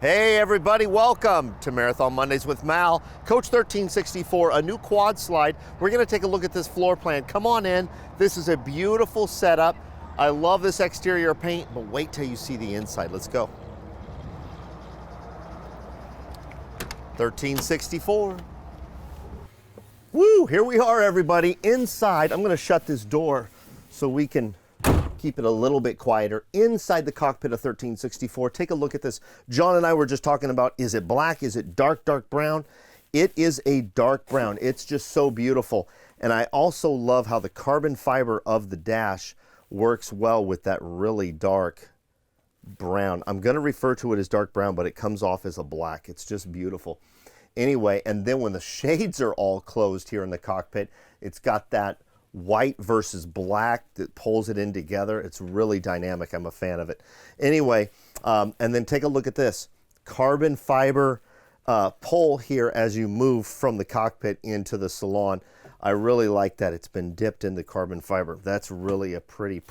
Hey everybody, welcome to Marathon Mondays with Mal. Coach 1364, a new quad slide. We're gonna take a look at this floor plan. Come on in. This is a beautiful setup. I love this exterior paint, but wait till you see the inside. Let's go. 1364. Woo, here we are everybody, inside. I'm gonna shut this door so we can keep it a little bit quieter. Inside the cockpit of 1364, take a look at this. John and I were just talking about, is it black? Is it dark brown? It is a dark brown. It's just so beautiful. And I also love how the carbon fiber of the dash works well with that really dark brown. I'm gonna refer to it as dark brown, but it comes off as a black. It's just beautiful. Anyway, and then when the shades are all closed here in the cockpit, it's got that white versus black that pulls it in together. It's really dynamic. I'm a fan of it. Anyway, and then take a look at this. Carbon fiber pull here as you move from the cockpit into the salon. I really like that. It's been dipped in the carbon fiber. That's really a pretty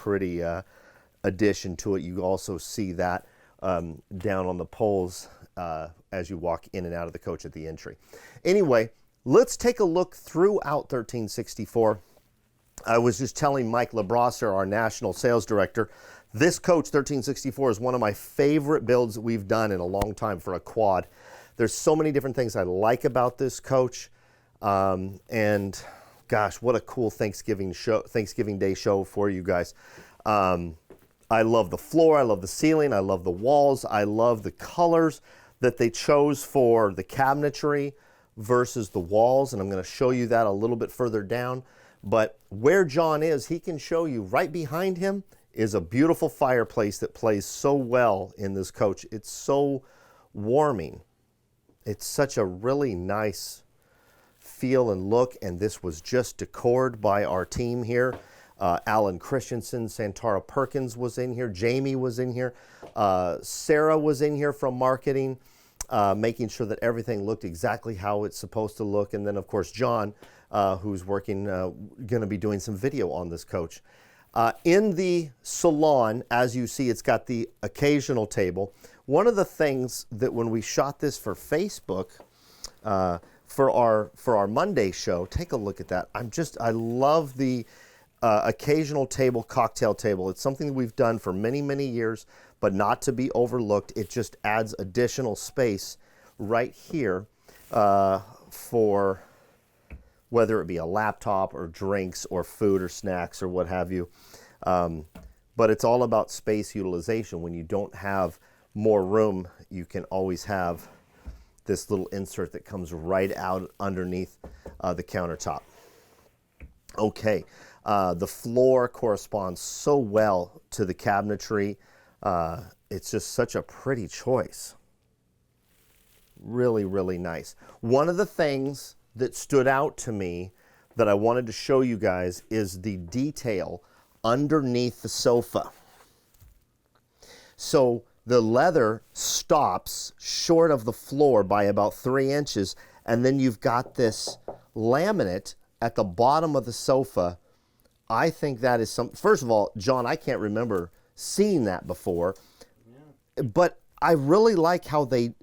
addition to it. You also see that down on the poles as you walk in and out of the coach at the entry. Anyway, let's take a look throughout 1364. I was just telling Mike LeBrasser, our national sales director, this coach 1364 is one of my favorite builds that we've done in a long time for a quad. There's so many different things I like about this coach, and gosh, what a cool Thanksgiving Day show for you guys. I love the floor, I love the ceiling, I love the walls, I love the colors that they chose for the cabinetry versus the walls, and I'm going to show you that a little bit further down. But where John is, he can show you right behind him is a beautiful fireplace that plays so well in this coach. It's so warming. It's such a really nice feel and look, and this was just decored by our team here. Alan Christensen, Santara Perkins was in here, Jamie was in here, Sarah was in here from marketing, making sure that everything looked exactly how it's supposed to look, and then of course John, who's working, going to be doing some video on this coach. In the salon, as you see, it's got the occasional table. One of the things that when we shot this for Facebook, for our Monday show, take a look at that. I love the occasional table, cocktail table. It's something that we've done for many years, but not to be overlooked. It just adds additional space right here for whether it be a laptop or drinks or food or snacks or what have you. But it's all about space utilization. When you don't have more room, you can always have this little insert that comes right out underneath the countertop. Okay, the floor corresponds so well to the cabinetry. It's just such a pretty choice. Really nice. One of the things that stood out to me that I wanted to show you guys is the detail underneath the sofa. So the leather stops short of the floor by about 3 inches, and then you've got this laminate at the bottom of the sofa. I think that is first of all, John, I can't remember seeing that before, but I really like how they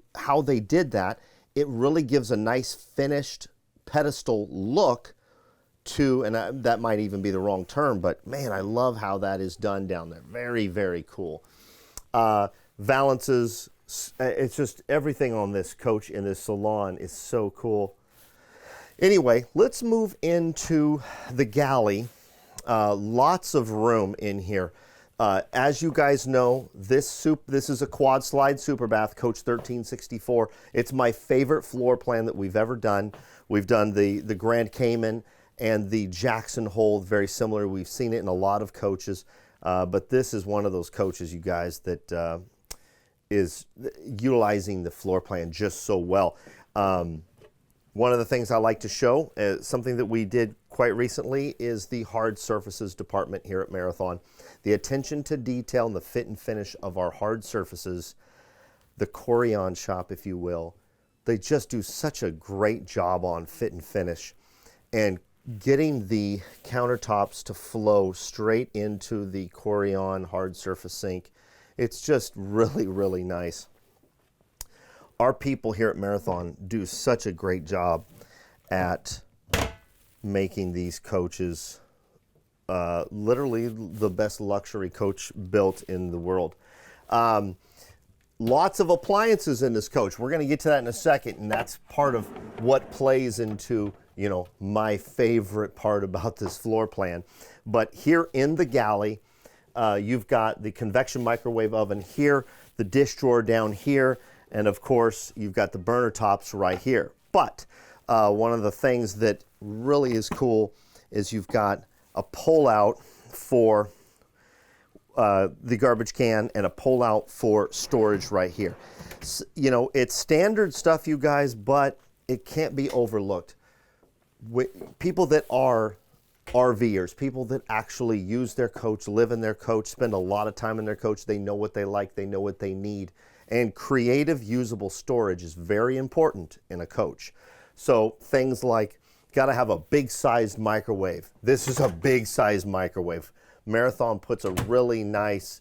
did that. It really gives a nice finished pedestal look to, and that might even be the wrong term, but man, I love how that is done down there. Very cool. Valances, it's just everything on this coach in this salon is so cool. Anyway, let's move into the galley. Lots of room in here. As you guys know, this is a quad slide super bath, Coach 1364. It's my favorite floor plan that we've ever done. We've done the Grand Cayman and the Jackson Hole, very similar. We've seen it in a lot of coaches, but this is one of those coaches, you guys, that is utilizing the floor plan just so well. One of the things I like to show, something that we did quite recently, is the hard surfaces department here at Marathon. The attention to detail and the fit and finish of our hard surfaces, the Corian shop, if you will, they just do such a great job on fit and finish. And getting the countertops to flow straight into the Corian hard surface sink, it's just really nice. our people here at Marathon do such a great job at making these coaches literally the best luxury coach built in the world. Lots of appliances in this coach. We're going to get to that in a second, and that's part of what plays into, you know, my favorite part about this floor plan. But here in the galley, you've got the convection microwave oven here, the dish drawer down here, and of course, you've got the burner tops right here. But one of the things that really is cool is you've got a pull-out for the garbage can and a pull-out for storage right here. You know, it's standard stuff, you guys, but it can't be overlooked. People that are RVers, people that actually use their coach, live in their coach, spend a lot of time in their coach, they know what they like, they know what they need. And creative, usable storage is very important in a coach. So things like, got to have a big-sized microwave. This is a big-sized microwave. Marathon puts a really nice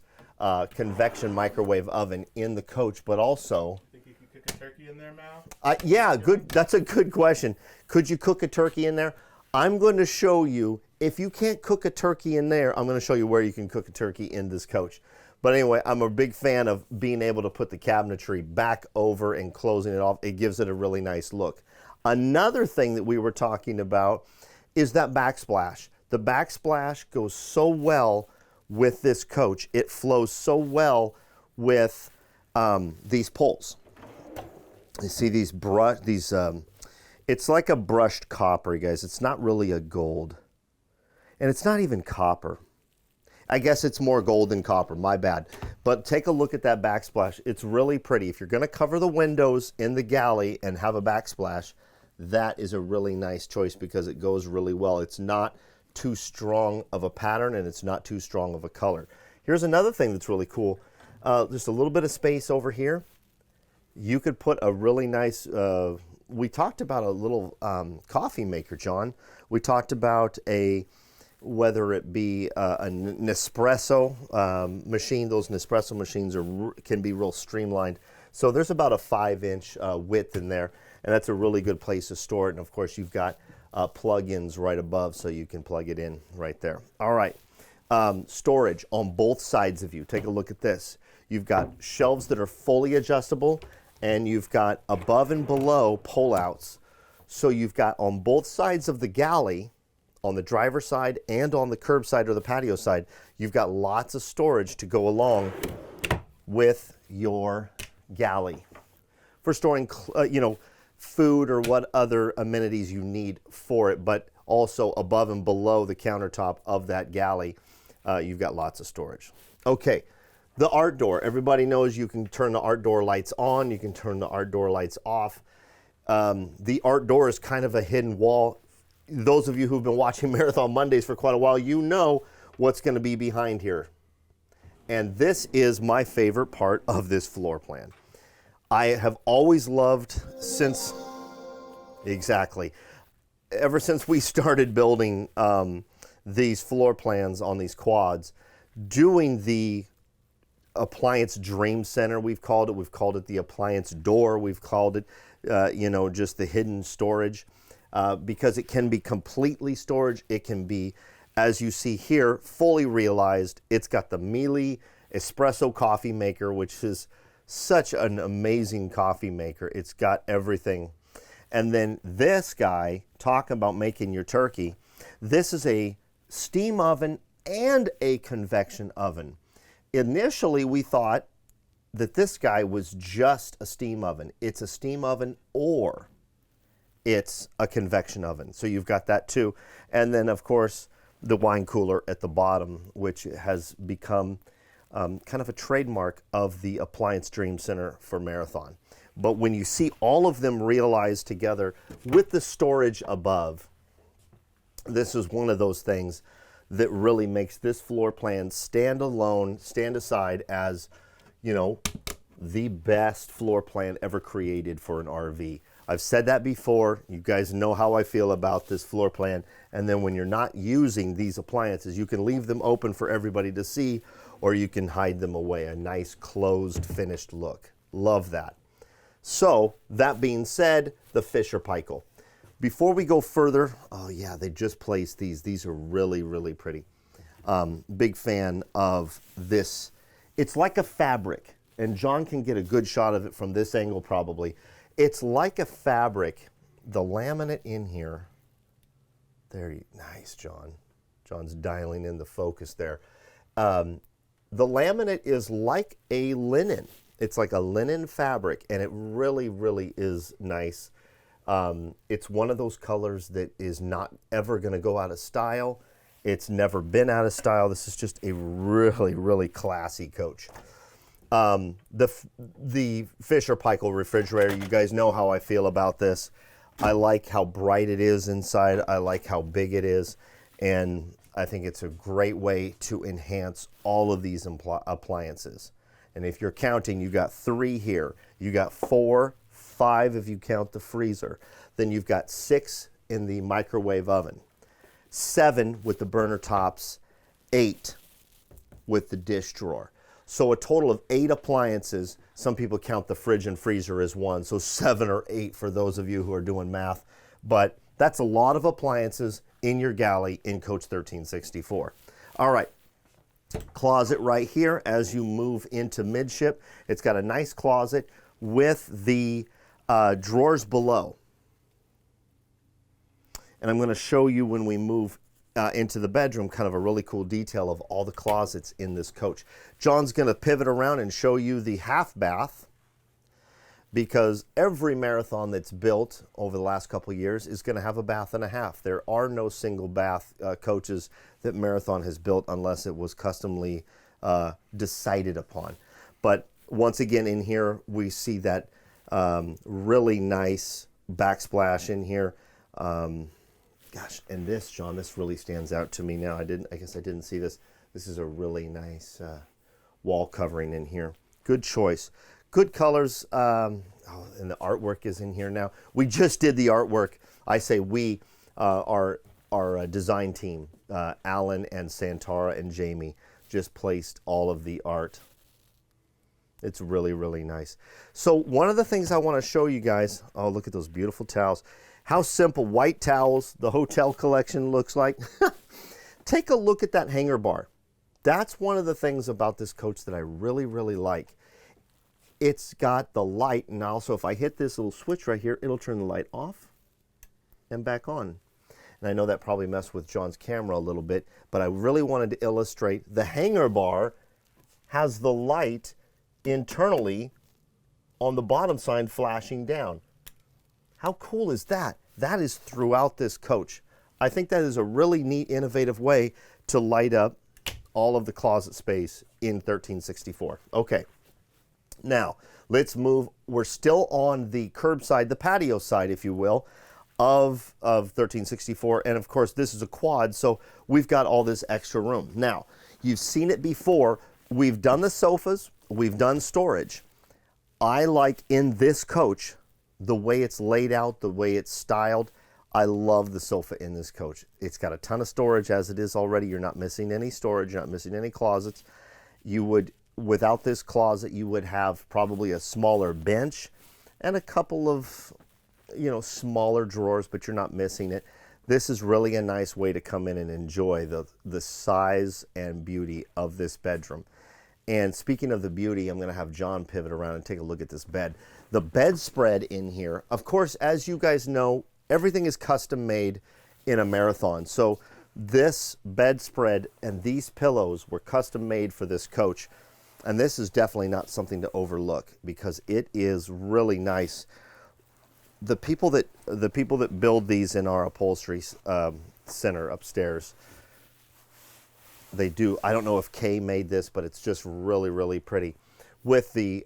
convection microwave oven in the coach, but also... Think you could cook a turkey in there, Mal? Yeah, good. That's a good question. Could you cook a turkey in there? I'm going to show you, if you can't cook a turkey in there, I'm going to show you where you can cook a turkey in this coach. But anyway, I'm a big fan of being able to put the cabinetry back over and closing it off. It gives it a really nice look. Another thing that we were talking about is that backsplash. The backsplash goes so well with this coach. It flows so well with these poles. You see these it's like a brushed copper, you guys. It's not really a gold. And it's not even copper. I guess it's more gold than copper, my bad. But take a look at that backsplash. It's really pretty. If you're gonna cover the windows in the galley and have a backsplash, that is a really nice choice because it goes really well. It's not too strong of a pattern and it's not too strong of a color. Here's another thing that's really cool. Just a little bit of space over here. You could put a really nice, we talked about a little coffee maker, John. We talked about whether it be a Nespresso machine. Those Nespresso machines can be real streamlined. So there's about a 5-inch width in there, and that's a really good place to store it. And of course, you've got plug-ins right above, so you can plug it in right there. All right, storage on both sides of you. Take a look at this. You've got shelves that are fully adjustable, and you've got above and below pull-outs. So you've got on both sides of the galley, on the driver's side and on the curb side or the patio side, you've got lots of storage to go along with your galley for storing, you know, food or what other amenities you need for it, but also above and below the countertop of that galley, you've got lots of storage. Okay, the art door. Everybody knows you can turn the art door lights on, you can turn the art door lights off. The art door is kind of a hidden wall. Those of you who've been watching Marathon Mondays for quite a while, you know what's going to be behind here. And this is my favorite part of this floor plan. I have always loved ever since we started building these floor plans on these quads, doing the appliance dream center, we've called it the appliance door, we've called it, you know, just the hidden storage, because it can be completely storage. It can be, as you see here, fully realized. It's got the Miele espresso coffee maker, which is such an amazing coffee maker. It's got everything. And then this guy, talk about making your turkey. This is a steam oven and a convection oven. Initially, we thought that this guy was just a steam oven. It's a steam oven or it's a convection oven. So you've got that too. And then, of course, the wine cooler at the bottom, which has become kind of a trademark of the Appliance Dream Center for Marathon. But when you see all of them realized together with the storage above, this is one of those things that really makes this floor plan stand alone, stand aside as, you know, the best floor plan ever created for an RV. I've said that before. You guys know how I feel about this floor plan. And then when you're not using these appliances, you can leave them open for everybody to see, or you can hide them away. A nice closed, finished look. Love that. So that being said, the Fisher Paykel. Before we go further, oh yeah, they just placed these. These are really, really pretty. Big fan of this. It's like a fabric, and John can get a good shot of it from this angle probably. It's like a fabric. The laminate in here, nice, John. John's dialing in the focus there. The laminate is like a linen. It's like a linen fabric, and it really, really is nice. It's one of those colors that is not ever going to go out of style. It's never been out of style. This is just a really, really classy coach. The Fisher Paykel refrigerator, you guys know how I feel about this. I like how bright it is inside. I like how big it is. And I think it's a great way to enhance all of these appliances. And if you're counting, you got 3 here. You got 4, 5 if you count the freezer. Then you've got 6 in the microwave oven. 7 with the burner tops, 8 with the dish drawer. So a total of 8 appliances. Some people count the fridge and freezer as one, so 7 or 8 for those of you who are doing math. But that's a lot of appliances in your Galley in Coach 1364. All right, closet right here as you move into Midship. It's got a nice closet with the drawers below. And I'm going to show you when we move into the bedroom kind of a really cool detail of all the closets in this coach. John's going to pivot around and show you the half bath, because every Marathon that's built over the last couple of years is going to have a bath and a half. There are no single bath coaches that Marathon has built unless it was customly decided upon. But once again in here we see that really nice backsplash in here. Gosh, and this, John, this really stands out to me now. I guess I didn't see this. This is a really nice wall covering in here. Good choice. Good colors. And the artwork is in here now. We just did the artwork. I say we, our design team, Alan and Santara and Jamie, just placed all of the art. It's really, really nice. So one of the things I want to show you guys, oh, look at those beautiful towels. How simple white towels the hotel collection looks like. Take a look at that hanger bar. That's one of the things about this coach that I really, really like. It's got the light, and also if I hit this little switch right here, it'll turn the light off and back on. And I know that probably messed with John's camera a little bit, but I really wanted to illustrate the hanger bar has the light internally on the bottom side flashing down. How cool is that? That is throughout this coach. I think that is a really neat, innovative way to light up all of the closet space in 1364. Okay, now let's move. We're still on the curb side, the patio side, if you will, of 1364. And of course, this is a quad, so we've got all this extra room. Now, you've seen it before. We've done the sofas. We've done storage. I like in this coach the way it's laid out, the way it's styled. I love the sofa in this coach. It's got a ton of storage as it is already. You're not missing any storage, you're not missing any closets. You would, without this closet, you would have probably a smaller bench and a couple of, smaller drawers, but you're not missing it. This is really a nice way to come in and enjoy the size and beauty of this bedroom. And speaking of the beauty, I'm going to have John pivot around and take a look at this bed. The bedspread in here, of course, as you guys know, everything is custom made in a Marathon. So this bedspread and these pillows were custom made for this coach. And this is definitely not something to overlook because it is really nice. The people that build these in our upholstery center upstairs, they do. I don't know if Kay made this, but it's just really, really pretty. With the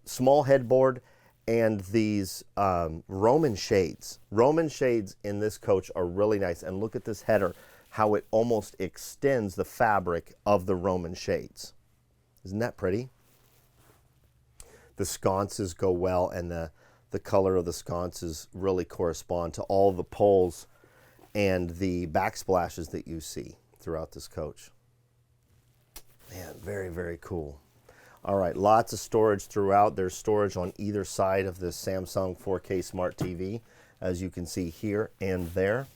small headboard and these Roman shades. Roman shades in this coach are really nice. And look at this header, how it almost extends the fabric of the Roman shades. Isn't that pretty? The sconces go well, and the color of the sconces really correspond to all the poles and the backsplashes that you see throughout this coach. Man, very, very cool. All right, lots of storage throughout. There's storage on either side of this Samsung 4K Smart TV, as you can see here and there.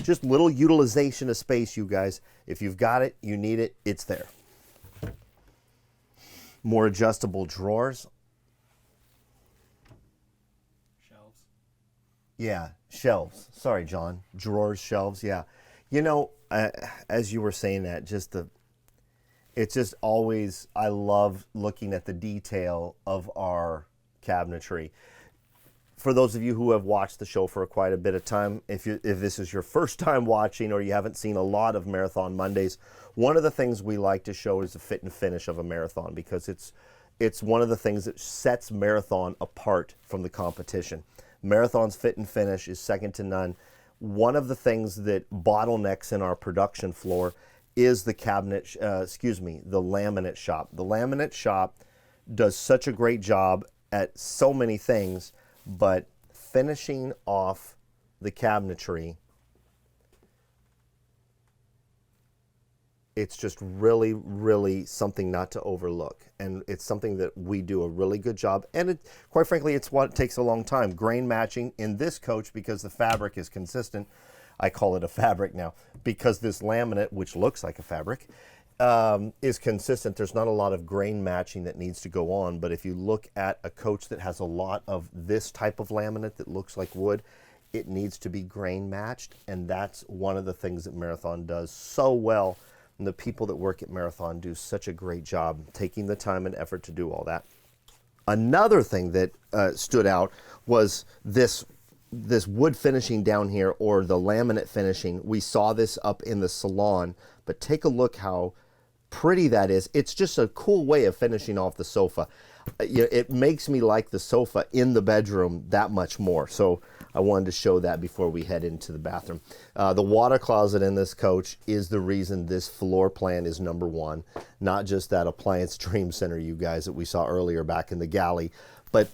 Just little utilization of space, you guys. If you've got it, you need it, it's there. More adjustable drawers. Shelves. Yeah, shelves. Sorry, John. Drawers, shelves, yeah. You know, as you were saying that, it's just always, I love looking at the detail of our cabinetry. For those of you who have watched the show for quite a bit of time, if this is your first time watching or you haven't seen a lot of Marathon Mondays, one of the things we like to show is the fit and finish of a marathon, because it's one of the things that sets Marathon apart from the competition. Marathon's fit and finish is second to none. One of the things that bottlenecks in our production floor is the the laminate shop. The laminate shop does such a great job at so many things, but finishing off the cabinetry, it's just really, really something not to overlook. And it's something that we do a really good job. And quite frankly, it's what takes a long time. Grain matching in this coach, because the fabric is consistent. I call it a fabric now, because this laminate, which looks like a fabric, is consistent. There's not a lot of grain matching that needs to go on. But if you look at a coach that has a lot of this type of laminate that looks like wood, it needs to be grain matched. And that's one of the things that Marathon does so well. And the people that work at Marathon do such a great job taking the time and effort to do all that. Another thing that stood out was this wood finishing down here, or the laminate finishing. We saw this up in the salon, but take a look how pretty that is. It's just a cool way of finishing off the sofa. It makes me like the sofa in the bedroom that much more. So I wanted to show that before we head into the bathroom. The water closet in this coach is the reason this floor plan is number one. Not just that Appliance Dream Center, you guys, that we saw earlier back in the Galley, but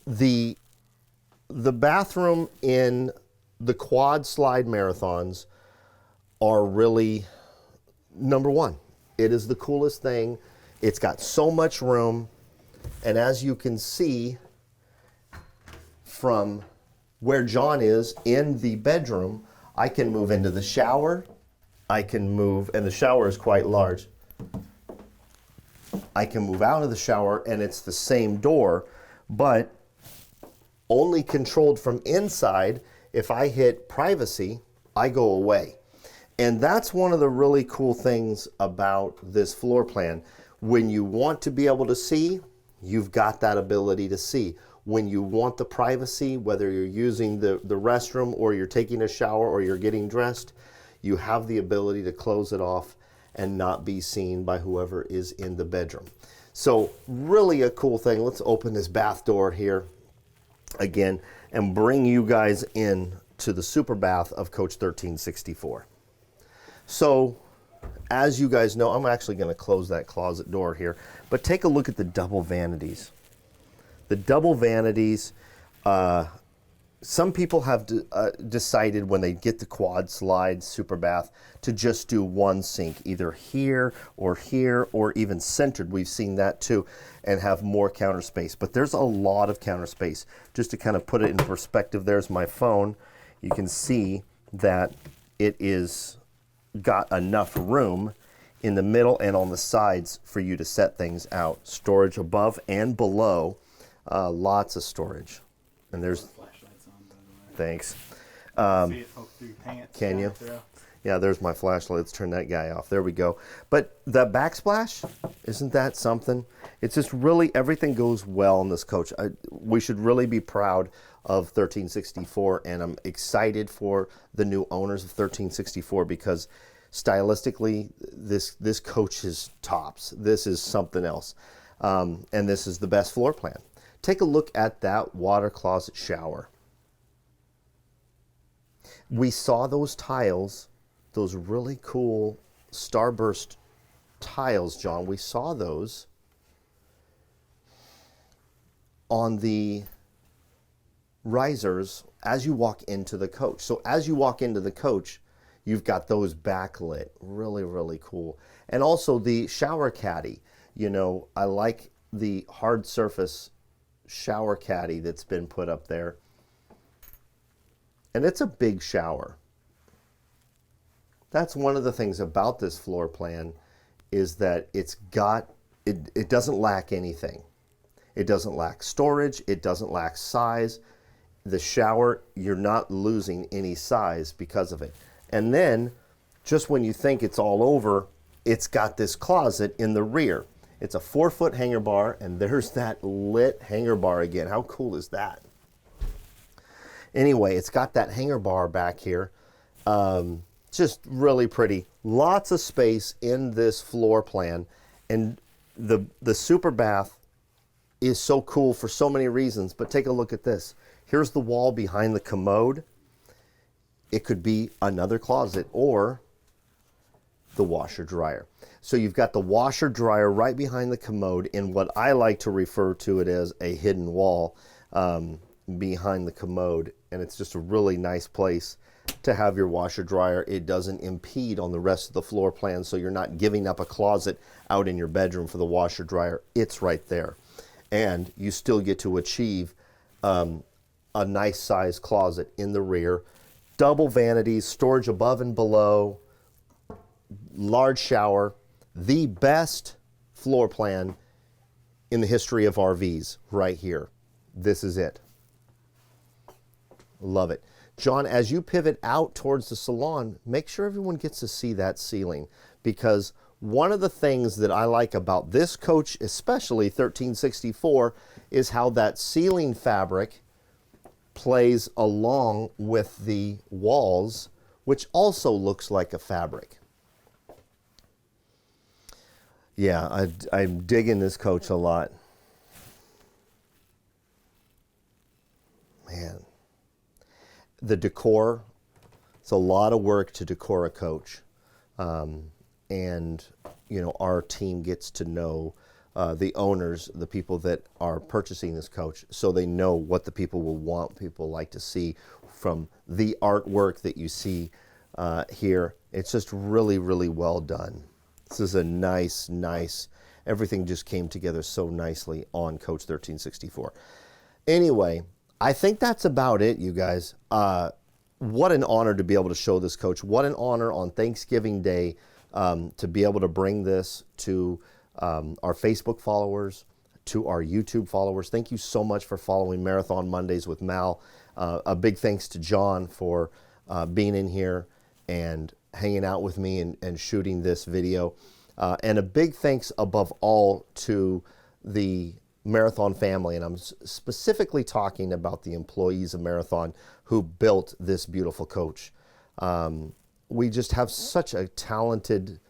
the bathroom in the quad slide marathons are really number one. It is the coolest thing. It's got so much room. And as you can see from where John is in the bedroom, I can move into the shower. I can move, and the shower is quite large. I can move out of the shower, and it's the same door, but only controlled from inside. If I hit privacy, I go away. And that's one of the really cool things about this floor plan. When you want to be able to see, you've got that ability to see. When you want the privacy, whether you're using the restroom or you're taking a shower or you're getting dressed, you have the ability to close it off and not be seen by whoever is in the bedroom. So really a cool thing. Let's open this bath door here again and bring you guys in to the super bath of Coach 1364. So as you guys know, I'm actually going to close that closet door here, but take a look at the double vanities. The double vanities, some people have decided when they get the quad slide super bath to just do one sink, either here, or even centered. We've seen that too, and have more counter space. But there's a lot of counter space. Just to kind of put it in perspective, there's my phone. You can see that it is got enough room in the middle and on the sides for you to set things out. Storage above and below, lots of storage. And there's Flashlights on, by the way. Thanks. See it poke through your pants. Can you? Through. Yeah, there's my flashlight. Let's turn that guy off. There we go. But the backsplash, isn't that something? It's just really, everything goes well in this coach. We should really be proud of 1364, and I'm excited for the new owners of 1364 because stylistically, this coach is tops. This is something else. And this is the best floor plan. Take a look at that water closet shower. We saw those tiles, those really cool starburst tiles, John. We saw those on the risers as you walk into the coach. So as you walk into the coach, you've got those backlit. Really, really cool. And also the shower caddy. You know, I like the hard surface shower caddy that's been put up there. And it's a big shower. That's one of the things about this floor plan, is that it doesn't lack anything. It doesn't lack storage, it doesn't lack size. The shower, you're not losing any size because of it. And then, just when you think it's all over, it's got this closet in the rear. It's a 4-foot hanger bar, and there's that lit hanger bar again. How cool is that? Anyway, it's got that hanger bar back here. Just really pretty. Lots of space in this floor plan. And the super bath is so cool for so many reasons, but take a look at this. Here's the wall behind the commode. It could be another closet or the washer dryer. So you've got the washer dryer right behind the commode in what I like to refer to it as a hidden wall behind the commode. And it's just a really nice place to have your washer dryer. It doesn't impede on the rest of the floor plan, so you're not giving up a closet out in your bedroom for the washer dryer. It's right there. And you still get to achieve a nice size closet in the rear. Double vanities, storage above and below, large shower. The best floor plan in the history of RVs right here. This is it. Love it. John, as you pivot out towards the salon, make sure everyone gets to see that ceiling, because one of the things that I like about this coach, especially 1364, is how that ceiling fabric plays along with the walls, which also looks like a fabric. Yeah, I'm digging this coach a lot. Man. The decor, it's a lot of work to decor a coach. And, you know, our team gets to know the owners, the people that are purchasing this coach, so they know what the people will want, people like to see from the artwork that you see here. It's just really, really well done. This is a nice, everything just came together so nicely on Coach 1364. Anyway, I think that's about it, you guys. What an honor to be able to show this coach. What an honor on Thanksgiving Day to be able to bring this to our Facebook followers, to our YouTube followers. Thank you so much for following Marathon Mondays with Mal. A big thanks to John for being in here and hanging out with me and shooting this video. And a big thanks above all to the Marathon family, and I'm specifically talking about the employees of Marathon who built this beautiful coach. We just have such a talented,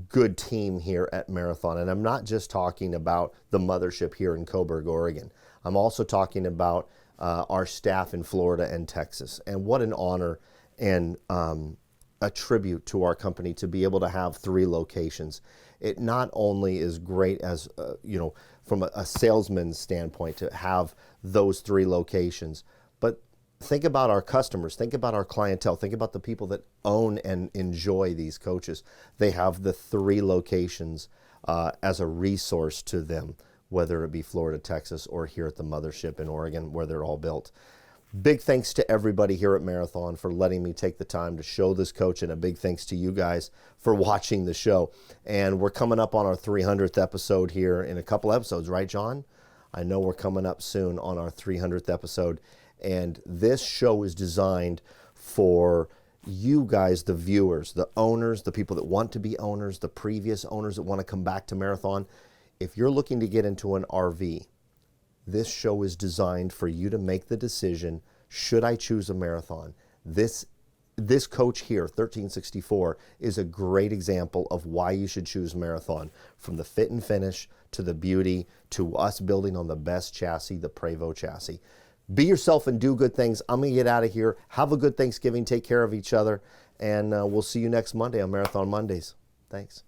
good team here at Marathon, and I'm not just talking about the mothership here in Coburg, Oregon. I'm also talking about our staff in Florida and Texas, and what an honor and a tribute to our company to be able to have 3 locations. It not only is great as, you know, from a salesman's standpoint to have those 3 locations, but think about our customers, think about our clientele, think about the people that own and enjoy these coaches. They have the 3 locations as a resource to them, whether it be Florida, Texas, or here at the mothership in Oregon where they're all built. Big thanks to everybody here at Marathon for letting me take the time to show this coach, and a big thanks to you guys for watching the show. And we're coming up on our 300th episode here in a couple episodes, right, John? I know we're coming up soon on our 300th episode, and this show is designed for you guys, the viewers, the owners, the people that want to be owners, the previous owners that want to come back to Marathon. If you're looking to get into an RV, this show is designed for you to make the decision, should I choose a Marathon? This coach here, 1364, is a great example of why you should choose Marathon. From the fit and finish, to the beauty, to us building on the best chassis, the Prevost chassis. Be yourself and do good things. I'm going to get out of here. Have a good Thanksgiving. Take care of each other. And we'll see you next Monday on Marathon Mondays. Thanks.